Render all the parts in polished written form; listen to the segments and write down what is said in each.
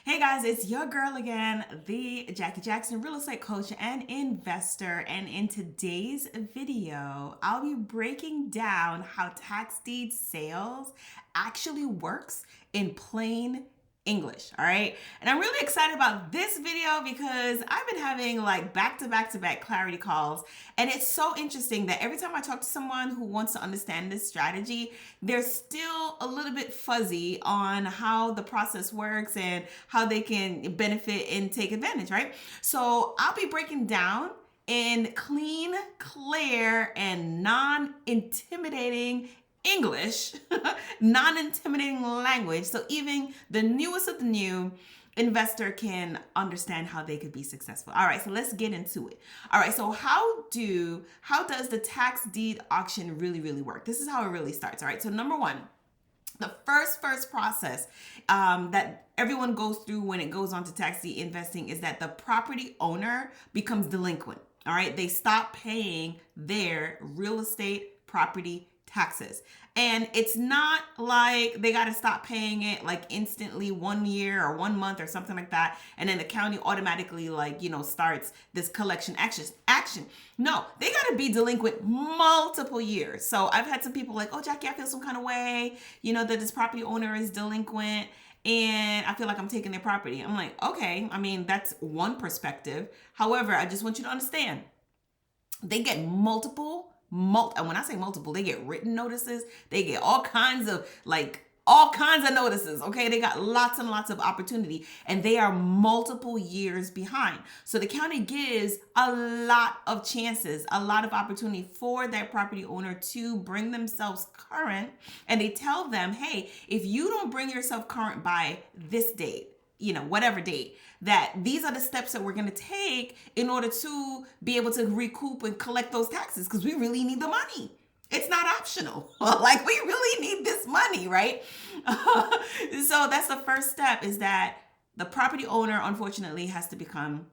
Hey guys, it's your girl again, the Jackie Jackson real estate coach and investor. And in today's video, I'll be breaking down how tax deed sales actually works in plain English. All right. And I'm really excited about this video because I've been having like back to back clarity calls. And it's so interesting that every time I talk to someone who wants to understand this strategy, they're still a little bit fuzzy on how the process works and how they can benefit and take advantage, right? So I'll be breaking down in clean, clear, and non-intimidating English, non-intimidating language. So even the newest of the new investor can understand how they could be successful. All right, so let's get into it. All right, so how does the tax deed auction really work? This is how it really starts. All right, so number one, the first process that everyone goes through when it goes on to tax deed investing is that the property owner becomes delinquent. All right, they stop paying their real estate property taxes. And it's not like they got to stop paying it like instantly 1 year or 1 month or something like that. And then the county automatically starts this collection action. No, they got to be delinquent multiple years. So I've had some people like, oh, Jackie, I feel some kind of way, that this property owner is delinquent and I feel like I'm taking their property. I'm like, okay, I mean, that's one perspective. However, I just want you to understand they get and when I say multiple, they get written notices. They get all kinds of notices. Okay. They got lots and lots of opportunity and they are multiple years behind. So the county gives a lot of chances, a lot of opportunity for that property owner to bring themselves current. And they tell them, hey, if you don't bring yourself current by this date, whatever date, that these are the steps that we're going to take in order to be able to recoup and collect those taxes because we really need the money. It's not optional. Like we really need this money, right? So that's the first step, is that the property owner unfortunately has to become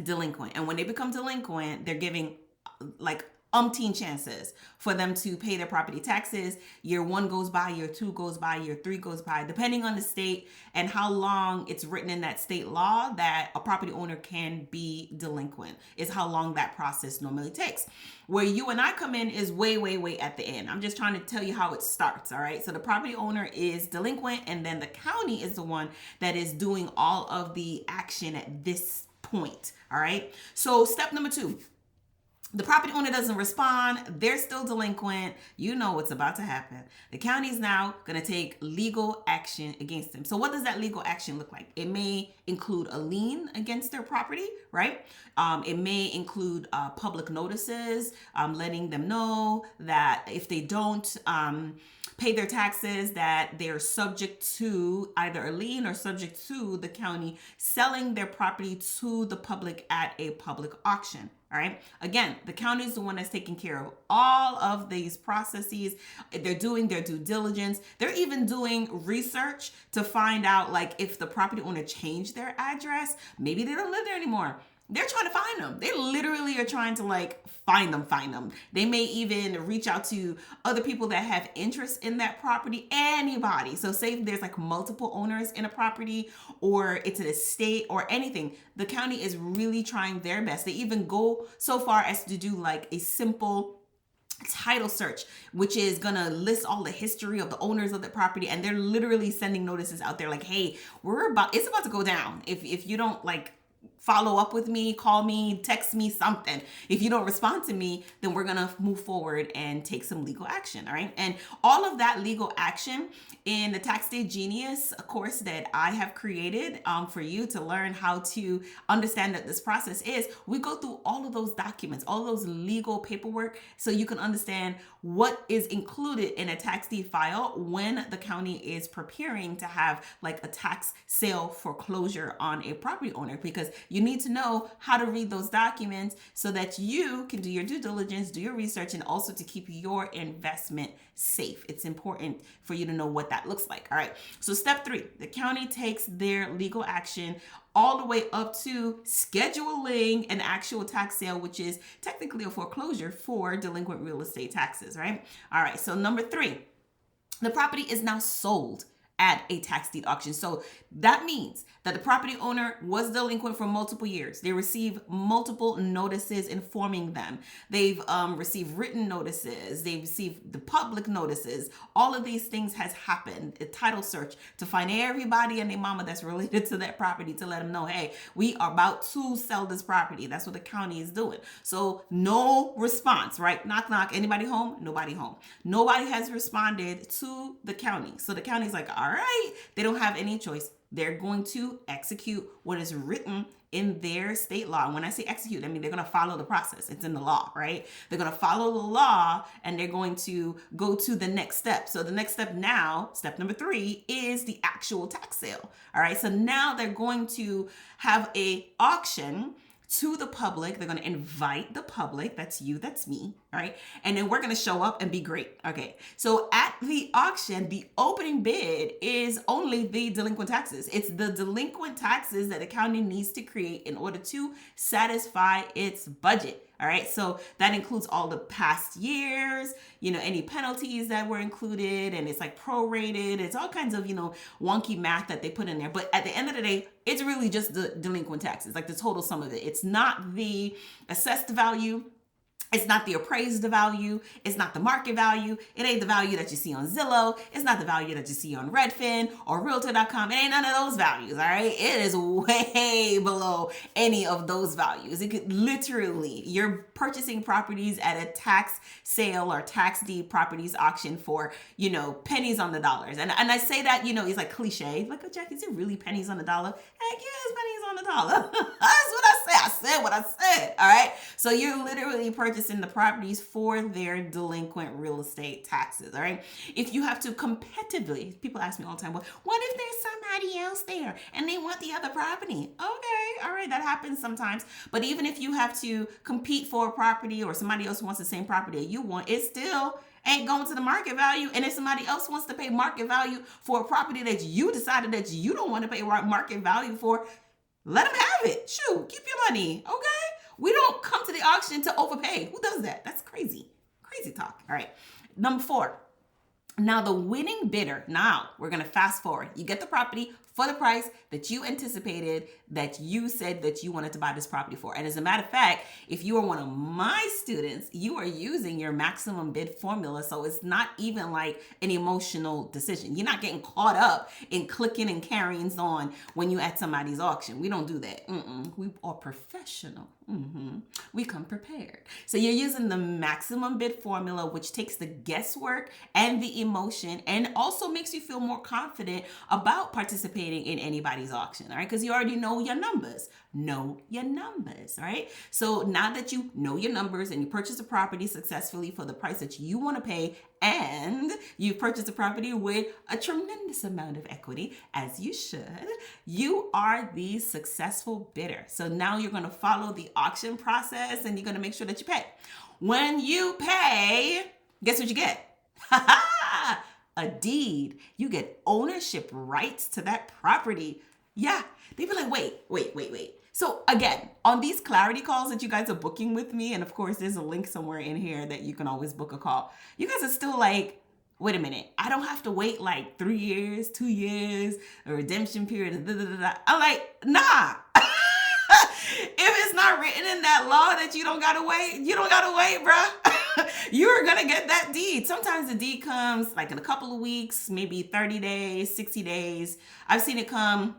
delinquent. And when they become delinquent, they're giving like umpteen chances for them to pay their property taxes. Year 1 goes by, year 2 goes by, year 3 goes by, depending on the state and how long it's written in that state law that a property owner can be delinquent, is how long that process normally takes. Where you and I come in is way at the end. I'm just trying to tell you how it starts. All right. So the property owner is delinquent and then the county is the one that is doing all of the action at this point. All right. So step number 2. The property owner doesn't respond. They're still delinquent. You know what's about to happen. The county is now going to take legal action against them. So what does that legal action look like? It may include a lien against their property, right? It may include public notices, letting them know that if they don't pay their taxes, that they're subject to either a lien or subject to the county selling their property to the public at a public auction. All right. Again, the county is the one that's taking care of all of these processes. They're doing their due diligence. They're even doing research to find out, like, if the property owner changed their address, maybe they don't live there anymore. They're trying to find them. They literally are trying to find them. They may even reach out to other people that have interest in that property, anybody. So say if there's multiple owners in a property or it's an estate or anything, the county is really trying their best. They even go so far as to do a simple title search, which is gonna list all the history of the owners of the property, and they're literally sending notices out there hey, it's about to go down if you don't follow up with me, call me, text me, something. If you don't respond to me, then we're going to move forward and take some legal action. All right. And all of that legal action in the Tax Deed Genius course that I have created for you to learn how to understand that this process is, we go through all of those documents, all those legal paperwork, so you can understand what is included in a tax deed file when the county is preparing to have a tax sale foreclosure on a property owner, because you need to know how to read those documents so that you can do your due diligence, do your research, and also to keep your investment safe. It's important for you to know what that looks like. All right. So step 3, the county takes their legal action all the way up to scheduling an actual tax sale, which is technically a foreclosure for delinquent real estate taxes, right? All right. So number 3, the property is now sold at a tax deed auction. So that means that the property owner was delinquent for multiple years. They receive multiple notices informing them. They've received written notices. They've received the public notices. All of these things has happened. A title search to find everybody and their mama that's related to that property to let them know, hey, we are about to sell this property. That's what the county is doing. So no response, right? Knock, knock. Anybody home? Nobody home. Nobody has responded to the county. So the county's like, all right, they don't have any choice. They're going to execute what is written in their state law. And when I say execute, I mean they're going to follow the process. It's in the law, right? They're going to follow the law and they're going to go to the next step. So the next step now, step number 3, is the actual tax sale. All right. So now they're going to have a auction to the public. They're going to invite the public. That's you, that's me, all right? And then we're going to show up and be great. Okay. So at the auction, the opening bid is only the delinquent taxes. It's the delinquent taxes that the county needs to create in order to satisfy its budget. All right. So that includes all the past years, any penalties that were included, and it's like prorated. It's all kinds of, wonky math that they put in there. But at the end of the day, it's really just the delinquent taxes, like the total sum of it. It's not the assessed value. It's not the appraised value. It's not the market value. It ain't the value that you see on Zillow. It's not the value that you see on Redfin or Realtor.com. It ain't none of those values, all right? It is way below any of those values. It could literally, you're purchasing properties at a tax sale or tax deed properties auction for, pennies on the dollars. And I say that, it's like cliche. Like, oh, Jackie, is it really pennies on the dollar? Heck yeah, it's pennies on the dollar. That's what I say. I said what I said, all right? So you're literally purchasing the properties for their delinquent real estate taxes, all right? If you have to competitively, people ask me all the time, well, what if there's somebody else there and they want the other property? Okay, all right, that happens sometimes. But even if you have to compete for a property or somebody else wants the same property that you want, it still ain't going to the market value. And if somebody else wants to pay market value for a property that you decided that you don't want to pay market value for, let them have it. Shoot, keep your money, okay? We don't come to the auction to overpay. Who does that? That's crazy. Crazy talk. All right. Number 4. Now the winning bidder, now we're going to fast forward. You get the property for the price that you anticipated, that you said that you wanted to buy this property for. And as a matter of fact, if you are one of my students, you are using your maximum bid formula. So it's not even like an emotional decision. You're not getting caught up in clicking and carrying on when you at somebody's auction. We don't do that. We are professional. We come prepared. So you're using the maximum bid formula, which takes the guesswork and the emotion and also makes you feel more confident about participating in anybody's auction, all right? Because you already know your numbers. Know your numbers, all right? So now that you know your numbers and you purchase a property successfully for the price that you want to pay, and you've purchased a property with a tremendous amount of equity, as you should, you are the successful bidder. So now you're going to follow the auction process and you're going to make sure that you pay. When you pay, guess what you get? A deed. You get ownership rights to that property. Yeah. They be like, wait. So again, on these clarity calls that you guys are booking with me, and of course there's a link somewhere in here that you can always book a call. You guys are still like, wait a minute, I don't have to wait like 3 years, 2 years, a redemption period. I'm like, nah. If it's not written in that law that you don't gotta wait, you don't gotta wait, bruh. You're gonna get that deed. Sometimes the deed comes like in a couple of weeks, maybe 30 days, 60 days. I've seen it come,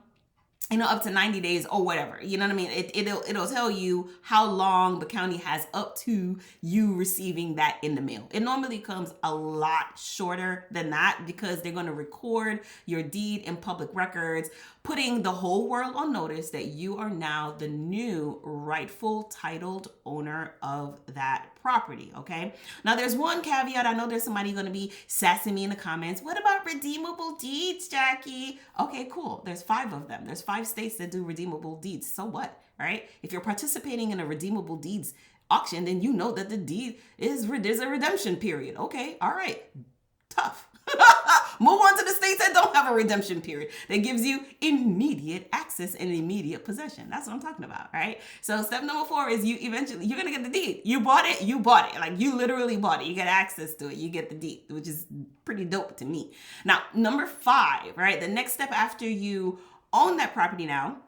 up to 90 days or whatever. You know what I mean? It'll tell you how long the county has up to you receiving that in the mail. It normally comes a lot shorter than that because they're going to record your deed in public records, putting the whole world on notice that you are now the new rightful titled owner of that property, okay? Now there's one caveat. I know there's somebody going to be sassing me in the comments. What about redeemable deeds, Jackie? Okay, cool. There's 5 of them. There's 5 states that do redeemable deeds. So what, right? If you're participating in a redeemable deeds auction, then you know that the deed there's a redemption period. Okay, all right. tough. Move on to the states that don't have a redemption period that gives you immediate access and immediate possession. That's what I'm talking about, right? So step number 4 is you're gonna get the deed. You bought it. Like you literally bought it. You get access to it. You get the deed, which is pretty dope to me. Now, number 5, right? The next step after you own that property now,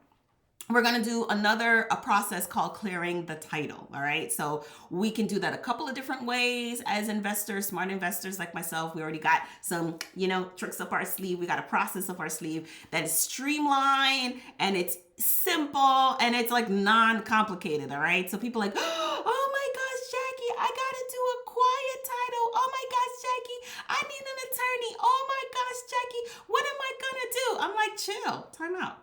we're going to do a process called clearing the title. All right. So we can do that a couple of different ways as investors, smart investors like myself. We already got some, tricks up our sleeve. We got a process up our sleeve that is streamlined and it's simple and it's like non-complicated. All right. So people are like, oh my gosh, Jackie, I got to do a quiet title. Oh my gosh, Jackie, I need an attorney. Oh my gosh, Jackie, what am I going to do? I'm like, chill, time out.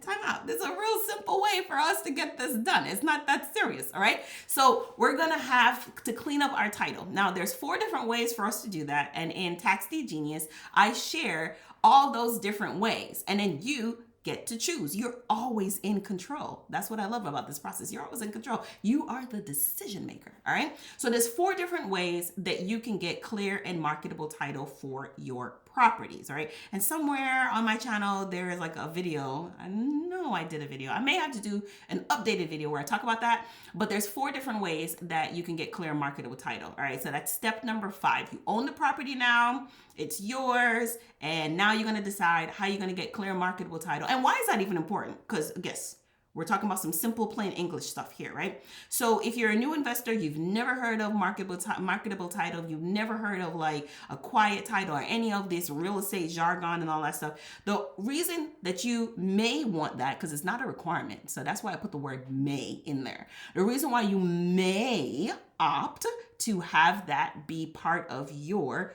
Time out. There's a real simple way for us to get this done. It's not that serious, all right? So we're going to have to clean up our title. Now, there's 4 different ways for us to do that. And in Tax Deed Genius, I share all those different ways. And then you get to choose. You're always in control. That's what I love about this process. You're always in control. You are the decision maker, all right? So there's 4 different ways that you can get clear and marketable title for your properties, all right? And somewhere on my channel, there is like a video. I know I did a video. I may have to do an updated video where I talk about that, but there's 4 different ways that you can get clear and marketable title, all right? So that's step number 5. You own the property now, it's yours, and now you're gonna decide how you're gonna get clear and marketable title. And why is that even important? Because guess, we're talking about some simple, plain English stuff here, right? So if you're a new investor, you've never heard of marketable title, you've never heard of like a quiet title or any of this real estate jargon and all that stuff. The reason that you may want that, because it's not a requirement, so that's why I put the word may in there. The reason why you may opt to have that be part of your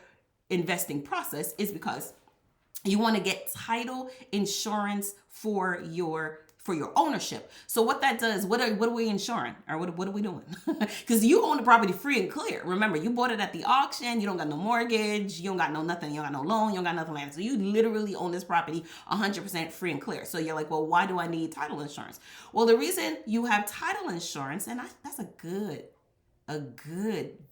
investing process is because you want to get title insurance for your ownership. So what that does, what are we insuring? Or what are we doing? Because you own the property free and clear. Remember, you bought it at the auction. You don't got no mortgage. You don't got no nothing. You don't got no loan. You don't got nothing like that. So you literally own this property 100% free and clear. So you're like, well, why do I need title insurance? Well, the reason you have title insurance, and that's a good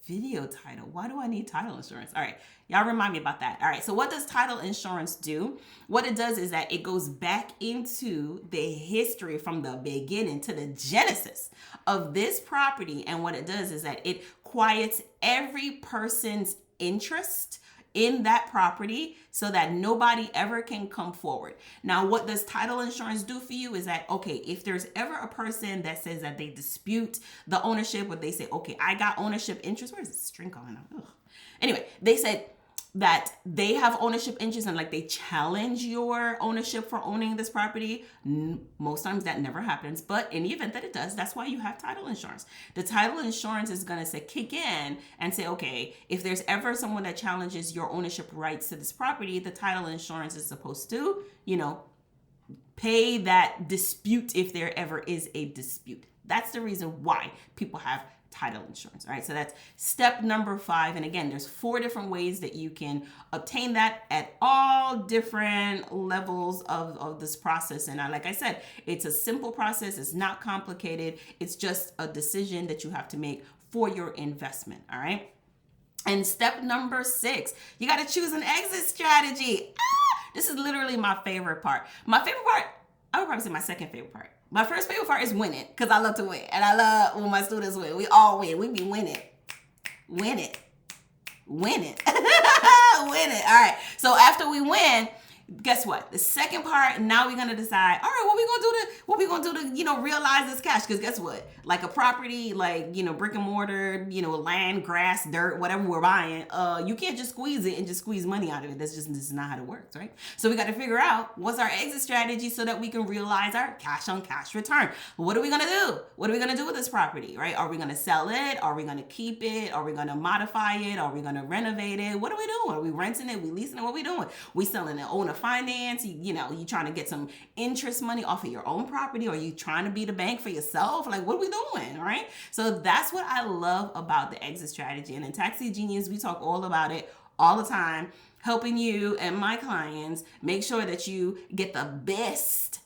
video title. Why do I need title insurance? All right, y'all remind me about that. All right, so what does title insurance do? What it does is that it goes back into the history from the beginning to the genesis of this property. And what it does is that it quiets every person's interest in that property so that nobody ever can come forward. Now, what does title insurance do for you is that, okay, if there's ever a person that says that they dispute the ownership, or they say, okay, I got ownership interest. Where's the string going on? Ugh. Anyway, they said that they have ownership interest and like they challenge your ownership for owning this property. Most times that never happens, but in the event that it does, that's why you have title insurance. The title insurance is going to say kick in and say, okay, if there's ever someone that challenges your ownership rights to this property, the title insurance is supposed to, pay that dispute if there ever is a dispute. That's the reason why people have title insurance. All right, so that's step number 5. And again, there's 4 different ways that you can obtain that at all different levels of this process. And like I said, it's a simple process. It's not complicated. It's just a decision that you have to make for your investment. All right. And step number 6, you got to choose an exit strategy. This is literally my favorite part. My favorite part, I would probably say my second favorite part. My first favorite part is winning, because I love to win. And I love when my students win. We all win. We be winning. Win it. Win it. Win it. All right. So after we win, guess what? The second part, now we're going to decide, all right, what we going to do to, realize this cash? Because guess what? Like a property, like, brick and mortar, land, grass, dirt, whatever we're buying, you can't just squeeze it and just squeeze money out of it. This is not how it works, right? So we got to figure out what's our exit strategy so that we can realize our cash on cash return. What are we going to do? What are we going to do with this property, right? Are we going to sell it? Are we going to keep it? Are we going to modify it? Are we going to renovate it? What are we doing? Are we renting it? We leasing it? What are we doing? We selling it, owner finance, you trying to get some interest money off of your own property, or you trying to be the bank for yourself? Like, what are we doing? All right. So that's what I love about the exit strategy. And in Tax Deed Genius, we talk all about it all the time, helping you and my clients make sure that you get the best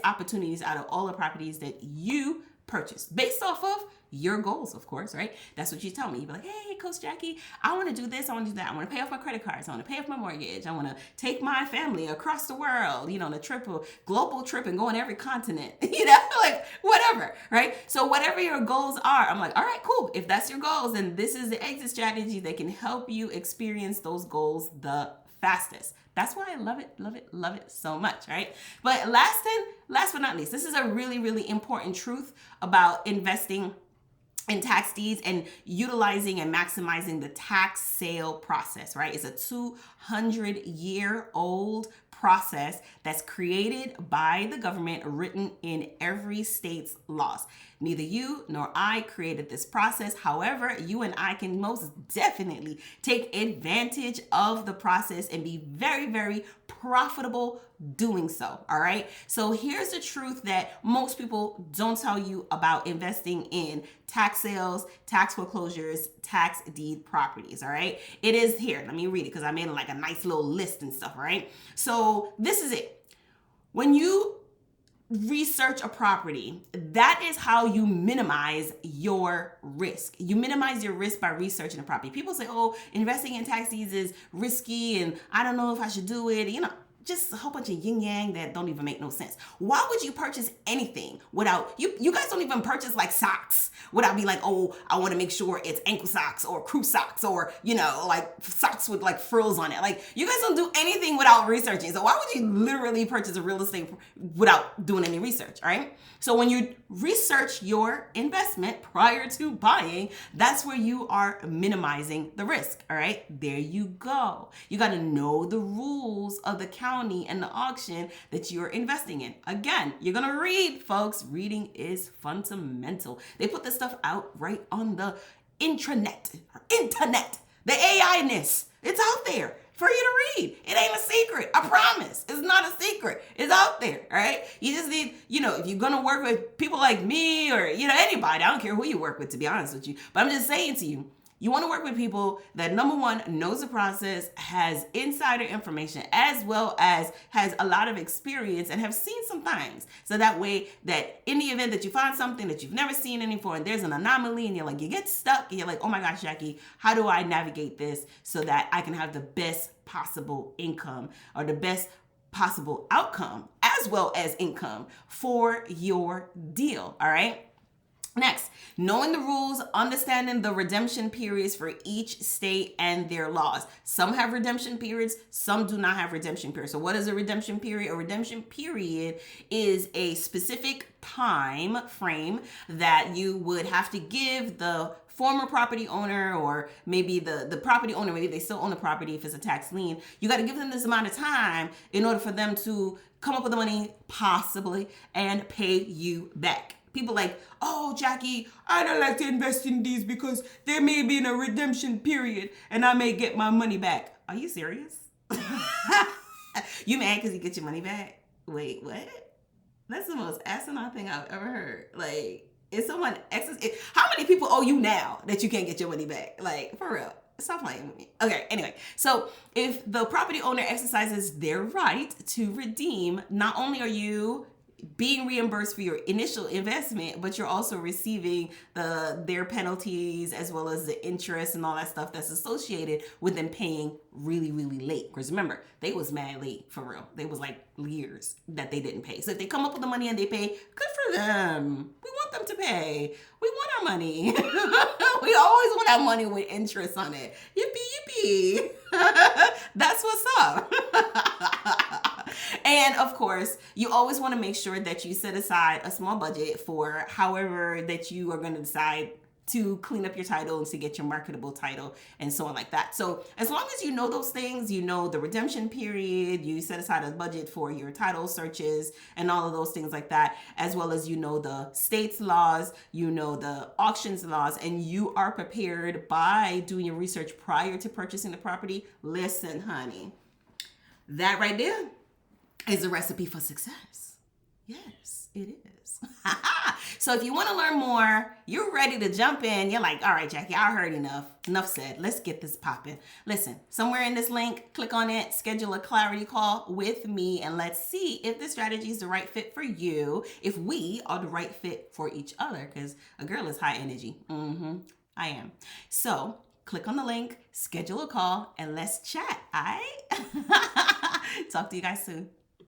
opportunities out of all the properties that you purchase based off of your goals, of course, right? That's what you tell me. You'd be like, hey, Coach Jackie, I want to do this. I want to do that. I want to pay off my credit cards. I want to pay off my mortgage. I want to take my family across the world, on a trip, a global trip, and go on every continent, like whatever, right? So whatever your goals are, I'm like, all right, cool. If that's your goals, then this is the exit strategy that can help you experience those goals the fastest. That's why I love it, love it, love it so much, right? But last but not least, this is a really, really important truth about investing in tax deeds and utilizing and maximizing the tax sale process, right? It's a 200-year-old process that's created by the government, written in every state's laws. Neither you nor I created this process. However, you and I can most definitely take advantage of the process and be very, very profitable doing so. All right. So here's the truth that most people don't tell you about investing in tax sales, tax foreclosures, tax deed properties. All right. It is here. Let me read it because I made like a nice little list and stuff. Right. So this is it. When you research a property, that is how you minimize your risk. You minimize your risk by researching a property. People say, oh, investing in tax deeds is risky and I don't know if I should do it. Just a whole bunch of yin yang that don't even make no sense. Why would you purchase anything without, you guys don't even purchase like socks without be like, oh, I want to make sure it's ankle socks or crew socks or, like socks with like frills on it. Like you guys don't do anything without researching. So why would you literally purchase a real estate without doing any research, right? So when you research your investment prior to buying, that's where you are minimizing the risk, all right? There you go. You got to know the rules of the county and the auction that you're investing in. Again, you're going to read, folks. Reading is fundamental. They put this stuff out right on the internet, the AI-ness. It's out there for you to read. It ain't a secret. I promise. It's not a secret. It's out there, all right? You just need, if you're going to work with people like me or, anybody, I don't care who you work with, to be honest with you. But I'm just saying to you, you want to work with people that, number one, knows the process, has insider information, as well as has a lot of experience and have seen some things. So that way that in the event that you find something that you've never seen any before and there's an anomaly and you get stuck and you're like, oh my gosh, Jackie, how do I navigate this so that I can have the best possible income or the best possible outcome as well as income for your deal, all right? Next, knowing the rules, understanding the redemption periods for each state and their laws. Some have redemption periods, some do not have redemption periods. So what is a redemption period? A redemption period is a specific time frame that you would have to give the former property owner, or maybe the property owner, maybe they still own the property if it's a tax lien. You got to give them this amount of time in order for them to come up with the money, possibly, and pay you back. People like, oh, Jackie, I don't like to invest in these because there may be in a redemption period and I may get my money back. Are you serious? You mad because you get your money back? Wait, what? That's the most asinine thing I've ever heard. Like, is someone how many people owe you now that you can't get your money back? Like, for real. Stop playing with me. Okay, anyway. So if the property owner exercises their right to redeem, not only are you being reimbursed for your initial investment, but you're also receiving their penalties as well as the interest and all that stuff that's associated with them paying really, really late. Because remember, they was mad late for real. They was like years that they didn't pay. So if they come up with the money and they pay, good for them. We want them to pay. We want our money. We always want our money with interest on it. Yippee, yippee. That's what's up. And of course, you always want to make sure that you set aside a small budget for however that you are going to decide to clean up your title and to get your marketable title and so on like that. So as long as you know those things, you know the redemption period, you set aside a budget for your title searches and all of those things like that, as well as you know the state's laws, you know the auctions laws, and you are prepared by doing your research prior to purchasing the property. Listen, honey, that right there is a recipe for success. Yes. it is. So if you want to learn more, you're ready to jump in. You're like, all right, Jackie, I heard enough. Enough said. Let's get this popping. Listen, somewhere in this link, click on it, schedule a clarity call with me, and let's see if the strategy is the right fit for you, if we are the right fit for each other, because a girl is high energy. I am. So click on the link, schedule a call, and let's chat. All right? Talk to you guys soon.